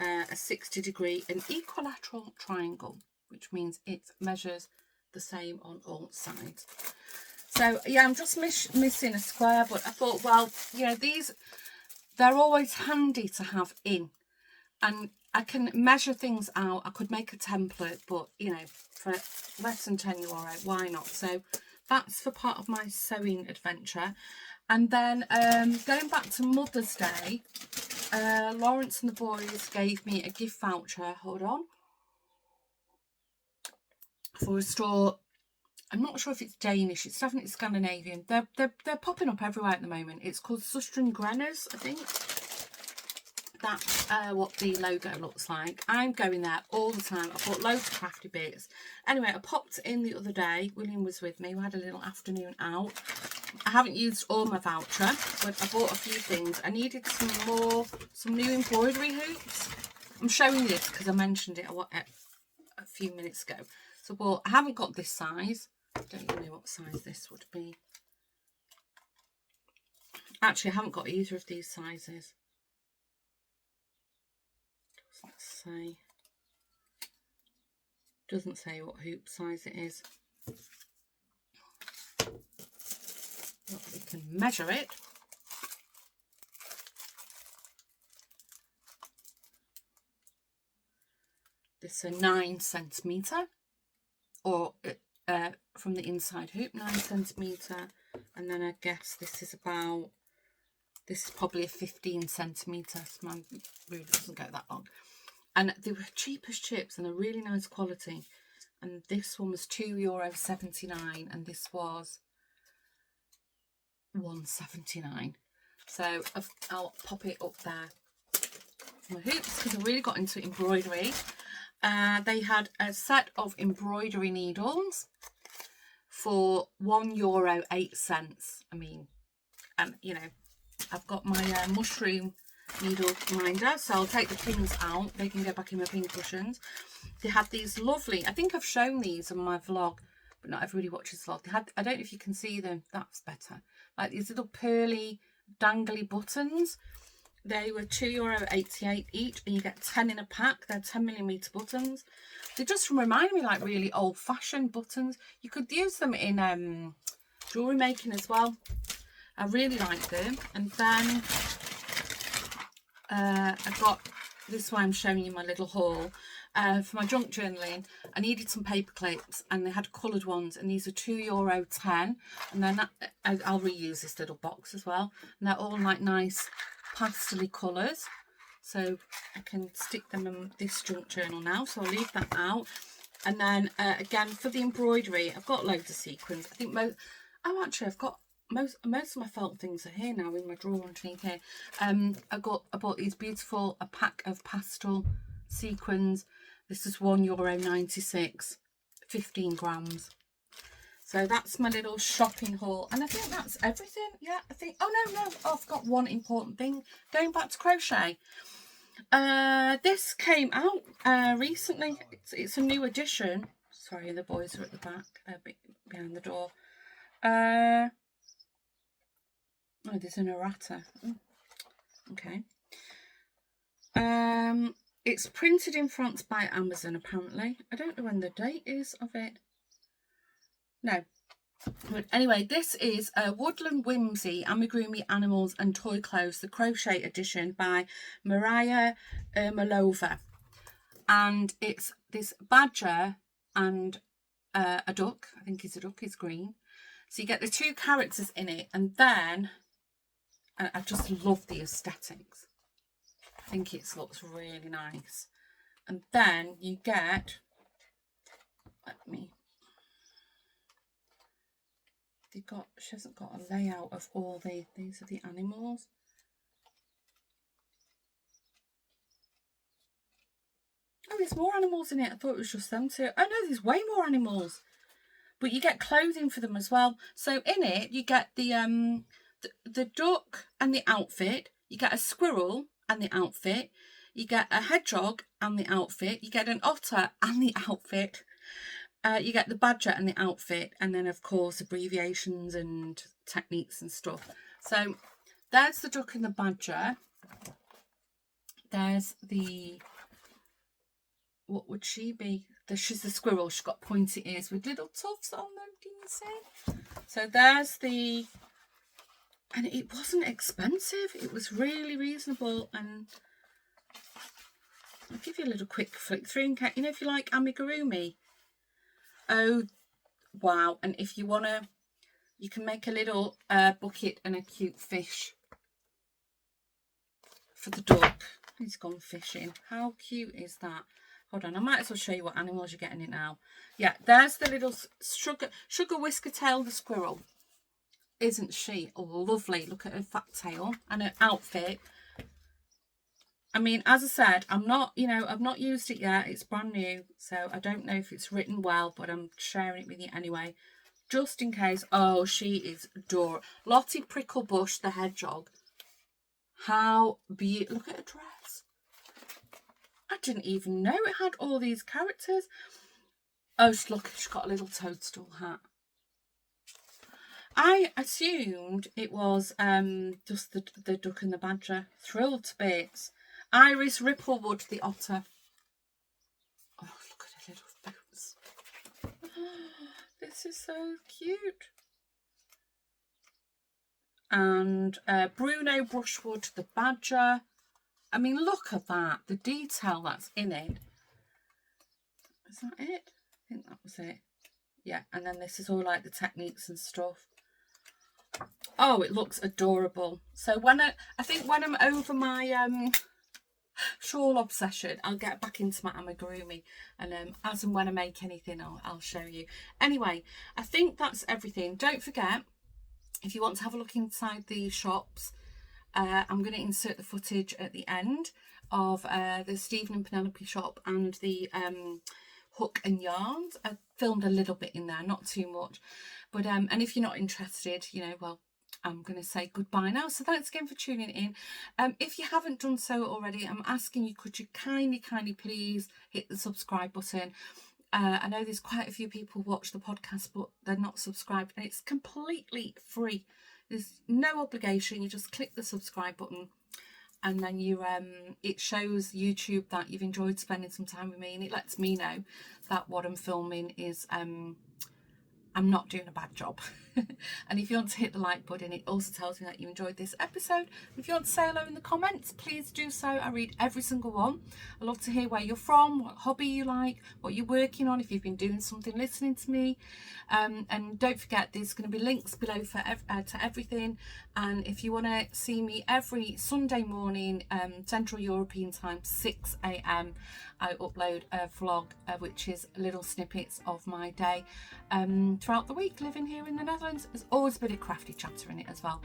a 60-degree, an equilateral triangle, which means it measures the same on all sides. So yeah, I'm just missing a square, but I thought, well, you know, they're always handy to have in, and I can measure things out. I could make a template, but you know, for less than €10, why not? So that's for part of my sewing adventure. And then going back to Mother's Day, Lawrence and the boys gave me a gift voucher, hold on, for a store. I'm not sure if it's Danish, it's definitely Scandinavian. They're popping up everywhere at the moment. It's called Søstrene Grenna's, I think. That's what the logo looks like. I'm going there all the time. I bought loads of crafty bits. Anyway, I popped in the other day. William was with me. We had a little afternoon out. I haven't used all my voucher, but I bought a few things. I needed some new embroidery hoops. I'm showing this because I mentioned it a few minutes ago. So, well, I haven't got this size. I don't know what size this would be. Actually, I haven't got either of these sizes. Doesn't say what hoop size it is. But we can measure it. This is a 9 centimetre, or from the inside hoop, 9 centimetre, and then I guess this is probably a 15 centimetre. So mine really doesn't go that long. And they were cheap as chips and a really nice quality. And this one was €2.79, and this was $1.79. So I'll pop it up there for my hoops because I really got into embroidery. They had a set of embroidery needles for €1.08. I mean, and you know, I've got my mushroom needle minder, so I'll take the pins out. They can go back in my pin cushions. They had these lovely, I think I've shown these on my vlog, but not everybody watches vlog. They had, I don't know if you can see them, that's better, like these little pearly dangly buttons. They were €2.88 each, and you get 10 in a pack. They're 10mm buttons. They just remind me like really old-fashioned buttons. You could use them in jewellery making as well. I really like them. And then I got this one. I'm showing you my little haul for my junk journaling. I needed some paper clips, and they had coloured ones, and these are €2.10. And then I'll reuse this little box as well. And they're all like nice pastel colours, so I can stick them in this junk journal now. So I'll leave that out. And then again for the embroidery, I've got loads of sequins. I think I've got most of my felt things are here now in my drawer underneath here. I bought these beautiful, a pack of pastel sequins. This is €1.96, 15 grams. So that's my little shopping haul, and I think that's everything. Yeah, I think, oh, I've got one important thing. Going back to crochet. This came out recently. It's a new edition. Sorry, the boys are at the back, behind the door. Oh, there's an errata. Oh, okay. It's printed in France by Amazon, apparently. I don't know when the date is of it. No. But anyway, this is a Woodland Whimsy Amigurumi Animals and Toy Clothes, the crochet edition by Maria Ermolova. And it's this badger and a duck. I think it's a duck, it's green. So you get the two characters in it, and then And I just love the aesthetics. I think it looks really nice. And then you get, she hasn't got a layout of all these are the animals. Oh, there's more animals in it. I thought it was just them two. Oh no, there's way more animals. But you get clothing for them as well. So in it, you get the duck and the outfit. You get a squirrel and the outfit. You get a hedgehog and the outfit. You get an otter and the outfit. You get the badger and the outfit. And then, of course, abbreviations and techniques and stuff. So there's the duck and the badger. There's the... What would she be? She's the squirrel. She's got pointy ears with little tufts on them. Can you see? So there's the... And it wasn't expensive. It was really reasonable. And I'll give you a little quick flick through. You know, if you like amigurumi. Oh, wow. And if you want to, you can make a little bucket and a cute fish for the duck. He's gone fishing. How cute is that? Hold on, I might as well show you what animals you're getting it now. Yeah, there's the little sugar whisker tail, the squirrel. Isn't she lovely? Look at her fat tail and her outfit. I mean, as I said, I've not used it yet. It's brand new, so I don't know if it's written well, but I'm sharing it with you anyway, just in case. Oh, she is adorable. Lottie Pricklebush, the hedgehog. How beautiful. Look at her dress. I didn't even know it had all these characters. Oh, look, she's got a little toadstool hat. I assumed it was just the duck and the badger. Thrilled to bits. Iris Ripplewood, the otter. Oh, look at her little boots. Oh, this is so cute. And Bruno Brushwood, the badger. I mean, look at that. The detail that's in it. Is that it? I think that was it. Yeah, and then this is all like the techniques and stuff. Oh, it looks adorable. So when I think when I'm over my shawl obsession, I'll get back into my amigurumi, and as and when I make anything, I'll show you. Anyway, I think that's everything. Don't forget, if you want to have a look inside the shops, I'm going to insert the footage at the end of the Stephen and Penelope shop and the hook and yarns. I filmed a little bit in there, not too much, but and if you're not interested, you know, well, I'm going to say goodbye now. So thanks again for tuning in. If you haven't done so already, I'm asking you, could you kindly please hit the subscribe button. I know there's quite a few people watch the podcast, but they're not subscribed, and it's completely free. There's no obligation. You just click the subscribe button, and then you it shows YouTube that you've enjoyed spending some time with me, and it lets me know that what I'm filming is I'm not doing a bad job. And if you want to hit the like button, it also tells me that you enjoyed this episode. If you want to say hello in the comments, please do so. I read every single one. I love to hear where you're from, what hobby you like, what you're working on, if you've been doing something listening to me. And don't forget, there's going to be links below for to everything. And if you want to see me every Sunday morning, Central European time, 6 a.m, I upload a vlog, which is little snippets of my day throughout the week living here in the Netherlands. There's always a bit of crafty chatter in it as well.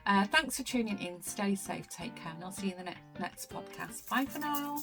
Thanks for tuning in. Stay safe, take care, and I'll see you in the next podcast. Bye for now.